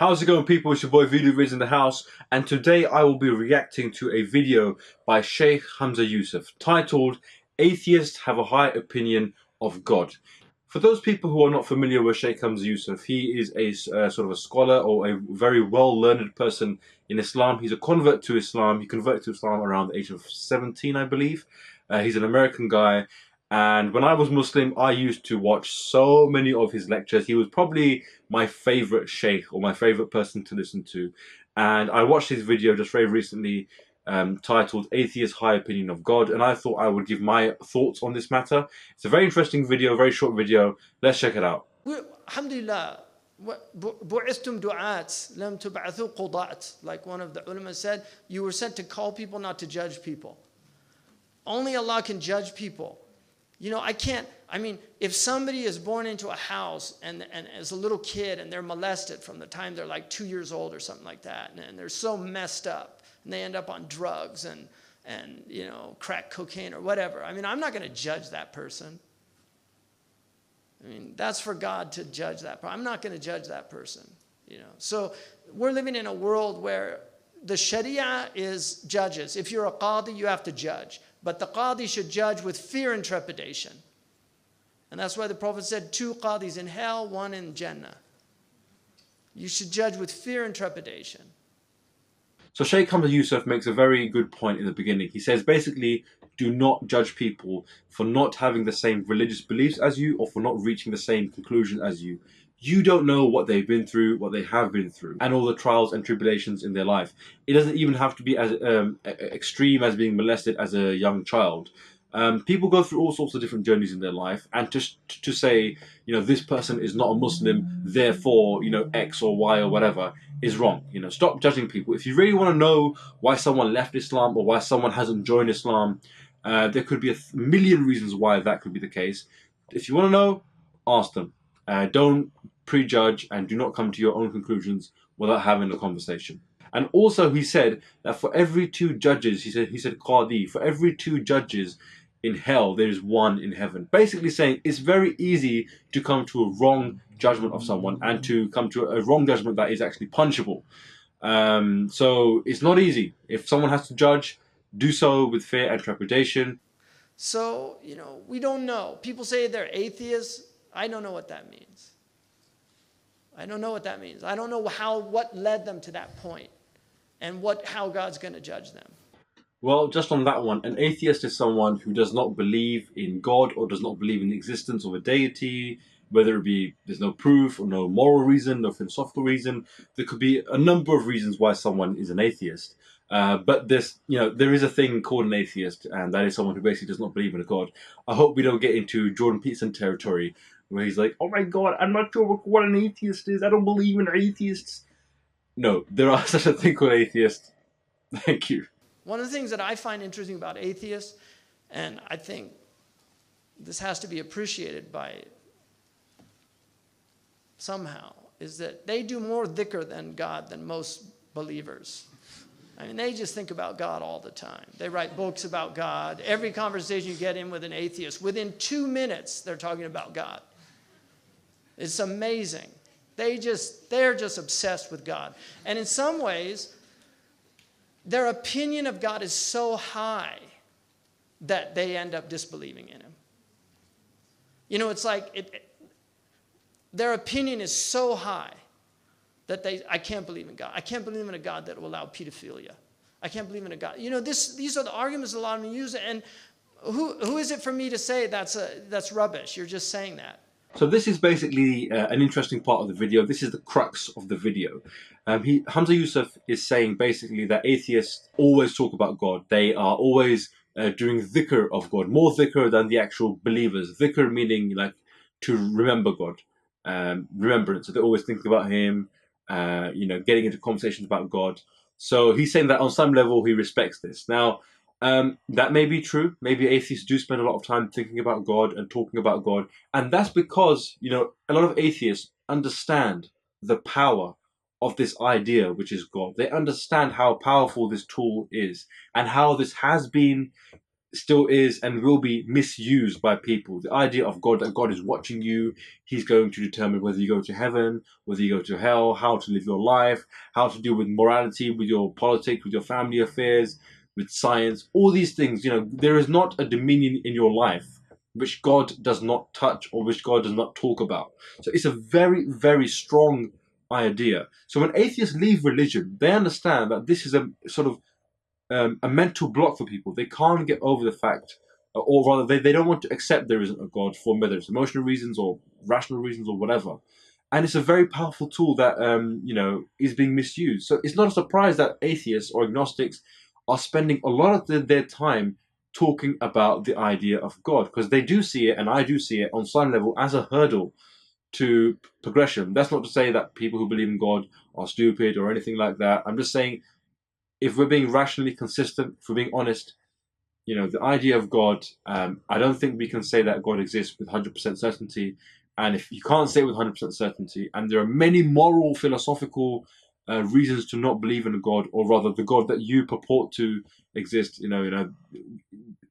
How's it going, people? It's your boy Veedu, Vidz in the house, and today I will be reacting to a video by Shaykh Hamza Yusuf titled "Atheists Have a High Opinion of God." For those people who are not familiar with Shaykh Hamza Yusuf, he is a sort of a scholar or a very well-learned person in Islam. He's a convert to Islam. He converted to Islam around the age of 17, I believe. He's an American guy. And when I was Muslim, I used to watch so many of his lectures. He was probably my favorite sheikh or my favorite person to listen to. And I watched his video just very recently titled Atheist High Opinion of God. And I thought I would give my thoughts on this matter. It's a very interesting video, very short video. Let's check it out. Alhamdulillah. بعثتم دعاة لم تبعثوا قضاة. Like one of the ulama said, you were sent to call people, not to judge people. Only Allah can judge people. You know, if somebody is born into a house and as a little kid and they're molested from the time they're like 2 years old or something like that, and they're so messed up and they end up on drugs and you know, crack cocaine or whatever. I'm not going to judge that person. That's for God to judge that person. I'm not going to judge that person. You know, so we're living in a world where the Sharia is judges. If you're a qadi, you have to judge. But the qadi should judge with fear and trepidation. And that's why the Prophet said 2 qadis in hell, 1 in Jannah. You should judge with fear and trepidation. So Shaykh Hamza Yusuf makes a very good point in the beginning. He says basically, do not judge people for not having the same religious beliefs as you or for not reaching the same conclusion as you. You don't know what they've been through, what they have been through, and all the trials and tribulations in their life. It doesn't even have to be as extreme as being molested as a young child. People go through all sorts of different journeys in their life, and just to say, you know, this person is not a Muslim, therefore, you know, X or Y or whatever, is wrong. You know, stop judging people. If you really want to know why someone left Islam or why someone hasn't joined Islam, there could be a million reasons why that could be the case. If you want to know, ask them. Don't prejudge and do not come to your own conclusions without having a conversation. And also he said that for every 2 judges, he said qadi, for every 2 judges in hell, there is 1 in heaven. Basically saying it's very easy to come to a wrong judgment of someone and to come to a wrong judgment that is actually punishable. So it's not easy. If someone has to judge, do so with fear and trepidation. So, you know, we don't know. People say they're atheists. I don't know what that means. I don't know what that means. I don't know what led them to that point and how God's going to judge them. Well, just on that one, an atheist is someone who does not believe in God or does not believe in the existence of a deity, whether it be there's no proof or no moral reason, no philosophical reason. There could be a number of reasons why someone is an atheist. But there is a thing called an atheist, and that is someone who basically does not believe in a God. I hope we don't get into Jordan Peterson territory, where he's like, oh my God, I'm not sure what an atheist is. I don't believe in atheists. No, there are such a thing called atheists. Thank you. One of the things that I find interesting about atheists, and I think this has to be appreciated by somehow, is that they do more dhikr than God than most believers. They just think about God all the time. They write books about God. Every conversation you get in with an atheist, within 2 minutes, they're talking about God. It's amazing. They're just obsessed with God. And in some ways, their opinion of God is so high that they end up disbelieving in him. You know, it's like their opinion is so high that I can't believe in God. I can't believe in a God that will allow pedophilia. I can't believe in a God. You know, these are the arguments a lot of them use. And who is it for me to say that's rubbish? You're just saying that. So this is basically an interesting part of the video. This is the crux of the video. Hamza Yusuf is saying basically that atheists always talk about God. They are always doing dhikr of God, more dhikr than the actual believers. Dhikr meaning like to remember God, remembrance. So they're always thinking about him, you know, getting into conversations about God. So he's saying that on some level he respects this. Now, that may be true. Maybe atheists do spend a lot of time thinking about God and talking about God. And that's because, you know, a lot of atheists understand the power of this idea, which is God. They understand how powerful this tool is and how this has been still is and will be misused by people. The idea of God, that God is watching you, He's going to determine whether you go to heaven, whether you go to hell, how to live your life, how to deal with morality, with your politics, with your family affairs, with science, all these things. There is not a dominion in your life which God does not touch or which God does not talk about. So it's a very, very strong idea. So when atheists leave religion, they understand that this is a sort of a mental block for people. They can't get over the fact, or rather, they don't want to accept there isn't a God for whether it's emotional reasons or rational reasons or whatever. And it's a very powerful tool that is being misused. So it's not a surprise that atheists or agnostics are spending a lot of their time talking about the idea of God, because they do see it, and I do see it on some level, as a hurdle to progression. That's not to say that people who believe in God are stupid or anything like that. I'm just saying, if we're being rationally consistent, if we're being honest, the idea of God, I don't think we can say that God exists with 100% certainty. And if you can't say it with 100% certainty, and there are many moral, philosophical reasons to not believe in a God, or rather the God that you purport to exist,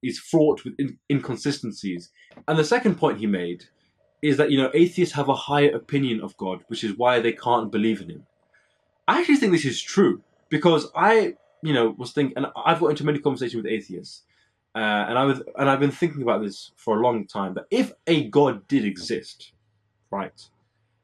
is fraught with inconsistencies. And the second point he made is that, atheists have a higher opinion of God, which is why they can't believe in him. I actually think this is true, because I, was thinking, and I've got into many conversations with atheists, and I've been thinking about this for a long time. That if a God did exist, right,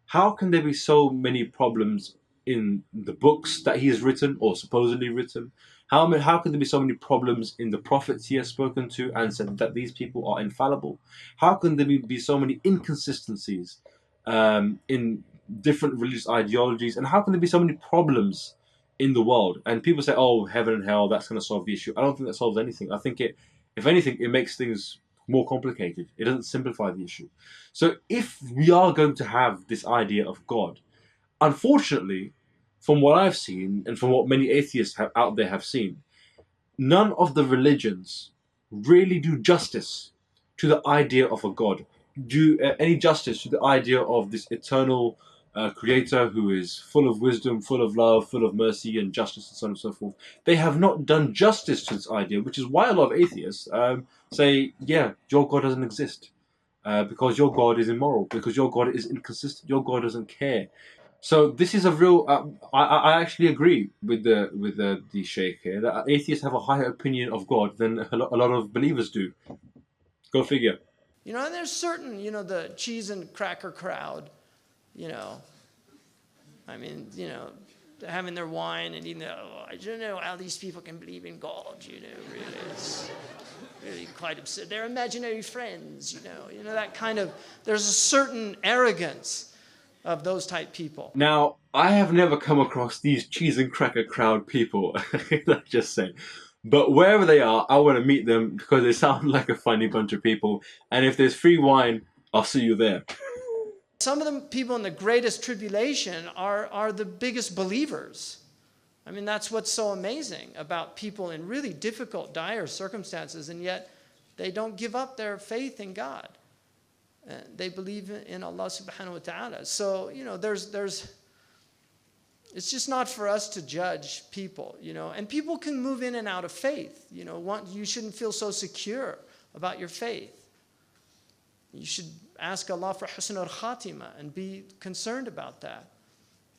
how can there be so many problems in the books that he has written or supposedly written? How can there be so many problems in the prophets he has spoken to and said that these people are infallible? How can there be so many inconsistencies in different religious ideologies? And how can there be so many problems in the world? And people say, oh, heaven and hell, that's going to solve the issue. I don't think that solves anything. I think if anything, it makes things more complicated. It doesn't simplify the issue. So if we are going to have this idea of God, unfortunately, from what I've seen and from what many atheists out there have seen, none of the religions really do justice to the idea of a God, do any justice to the idea of this eternal creator who is full of wisdom, full of love, full of mercy and justice, and so on and so forth. They have not done justice to this idea, which is why a lot of atheists say, yeah, your God doesn't exist. Because your God is immoral, because your God is inconsistent, your God doesn't care. So this is a real. I actually agree with the Sheikh here that atheists have a higher opinion of God than a lot of believers do. Go figure. And there's certain, the cheese and cracker crowd, I mean, having their wine and eating I don't know how these people can believe in God, really. It's really quite absurd. They're imaginary friends, that kind of, there's a certain arrogance of those type people. Now, I have never come across these cheese and cracker crowd people, let's just say. But wherever they are, I want to meet them because they sound like a funny bunch of people. And if there's free wine, I'll see you there. Some of the people in the greatest tribulation are the biggest believers. I mean, that's what's so amazing about people in really difficult, dire circumstances, and yet they don't give up their faith in God. They believe in Allah subhanahu wa ta'ala. So, it's just not for us to judge people, And people can move in and out of faith, You shouldn't feel so secure about your faith. You should ask Allah for husn al-khatima and be concerned about that.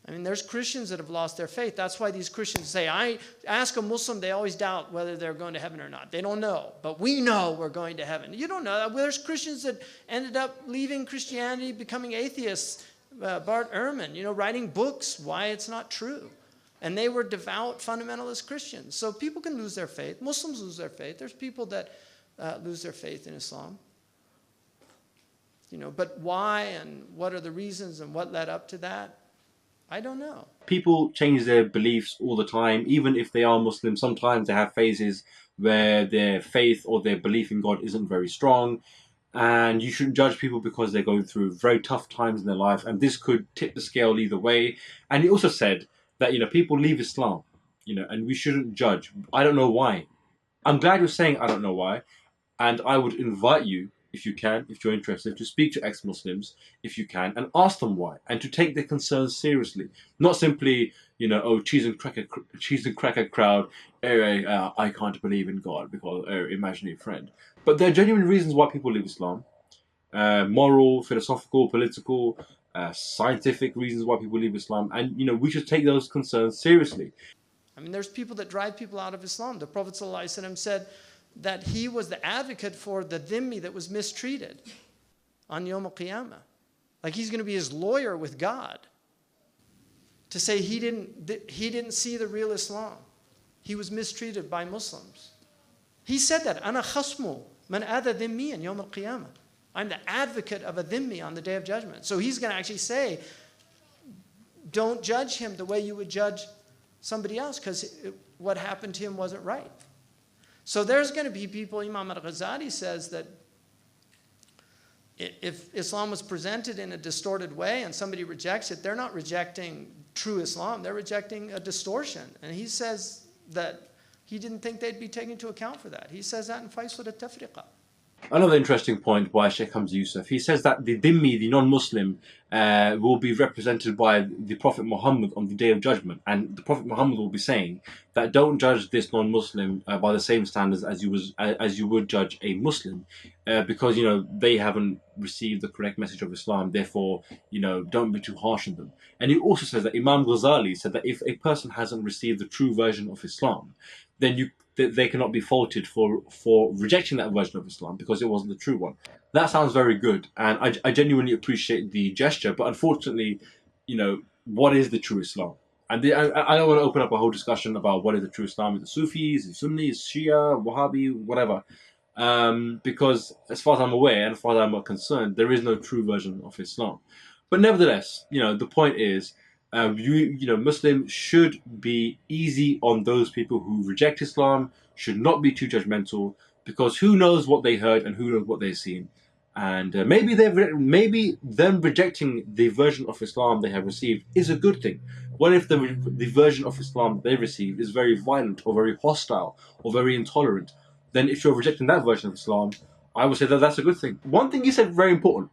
I mean, there's Christians that have lost their faith. That's why these Christians say, I ask a Muslim, they always doubt whether they're going to heaven or not. They don't know, but we know we're going to heaven. You don't know that. There's Christians that ended up leaving Christianity, becoming atheists. Bart Ehrman, writing books, why it's not true. And they were devout fundamentalist Christians. So people can lose their faith. Muslims lose their faith. There's people that lose their faith in Islam. But why and what are the reasons and what led up to that? I don't know. People change their beliefs all the time. Even if they are Muslim, sometimes they have phases where their faith or their belief in God isn't very strong. And you shouldn't judge people because they're going through very tough times in their life. And this could tip the scale either way. And he also said that, people leave Islam, and we shouldn't judge. I don't know why. I'm glad you're saying I don't know why. And I would invite you if you can, if you're interested, to speak to ex-Muslims, if you can, and ask them why, and to take their concerns seriously. Not simply, you know, oh, cheese and cracker crowd, I can't believe in God because, imaginary friend. But there are genuine reasons why people leave Islam. Moral, philosophical, political, scientific reasons why people leave Islam. And, you know, we should take those concerns seriously. I mean, there's people that drive people out of Islam. The Prophet ﷺ said that he was the advocate for the dhimmi that was mistreated on Yawm al-Qiyamah. Like he's going to be his lawyer with God to say he didn't see the real Islam. He was mistreated by Muslims. He said that, Ana khasmu man adha dhimmiyan Yawm al-Qiyamah. I'm the advocate of a dhimmi on the Day of Judgment. So he's going to actually say, don't judge him the way you would judge somebody else, because what happened to him wasn't right. So there's going to be people, Imam al-Ghazali says that if Islam was presented in a distorted way and somebody rejects it, they're not rejecting true Islam, they're rejecting a distortion. And he says that he didn't think they'd be taken into account for that. He says that in Faisal al-Tafriqa. Another interesting point by Shaykh Hamza Yusuf. He says that the dhimmi, the non-Muslim, will be represented by the Prophet Muhammad on the Day of Judgment. And the Prophet Muhammad will be saying that don't judge this non-Muslim by the same standards as you would judge a Muslim, because, you know, they haven't received the correct message of Islam. Therefore, you know, don't be too harsh on them. And he also says that Imam Ghazali said that if a person hasn't received the true version of Islam, then they cannot be faulted for rejecting that version of Islam because it wasn't the true one. That sounds very good, and I genuinely appreciate the gesture, but unfortunately, you know, what is the true Islam? And I don't want to open up a whole discussion about what is the true Islam. Is it Sufis, is it Sunnis, Shia, Wahhabi, whatever. Because as far as I'm aware, and as far as I'm concerned, there is no true version of Islam. But nevertheless, you know, the point is, you know, Muslims should be easy on those people who reject Islam, should not be too judgmental, because who knows what they heard and who knows what they've seen. And maybe them rejecting the version of Islam they have received is a good thing. What if the version of Islam they received is very violent or very hostile or very intolerant? Then if you're rejecting that version of Islam, I would say that that's a good thing. One thing you said very important.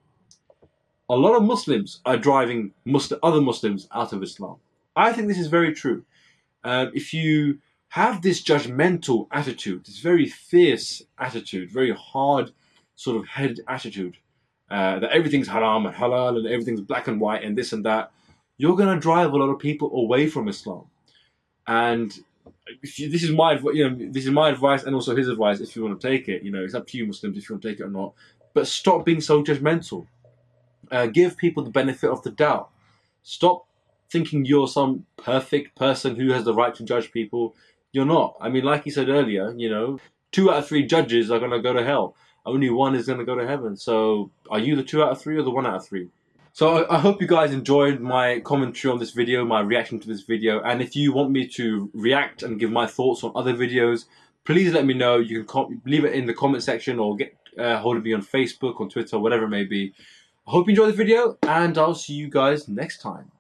A lot of Muslims are driving other Muslims out of Islam. I think this is very true. If you have this judgmental attitude, this very fierce attitude, very hard sort of headed attitude, that everything's haram and halal and everything's black and white and this and that, you're going to drive a lot of people away from Islam. And this is my advice, and also his advice if you want to take it. You know, it's up to you Muslims if you want to take it or not. But stop being so judgmental. Give people the benefit of the doubt. Stop thinking you're some perfect person who has the right to judge people. You're not. I mean, like he said earlier, you know, 2 out of 3 judges are going to go to hell. Only 1 is going to go to heaven. So are you the 2 out of 3 or the 1 out of 3? So I hope you guys enjoyed my commentary on this video, my reaction to this video. And if you want me to react and give my thoughts on other videos, please let me know. You can leave it in the comment section or get hold of me on Facebook, on Twitter, whatever it may be. I hope you enjoyed the video, and I'll see you guys next time.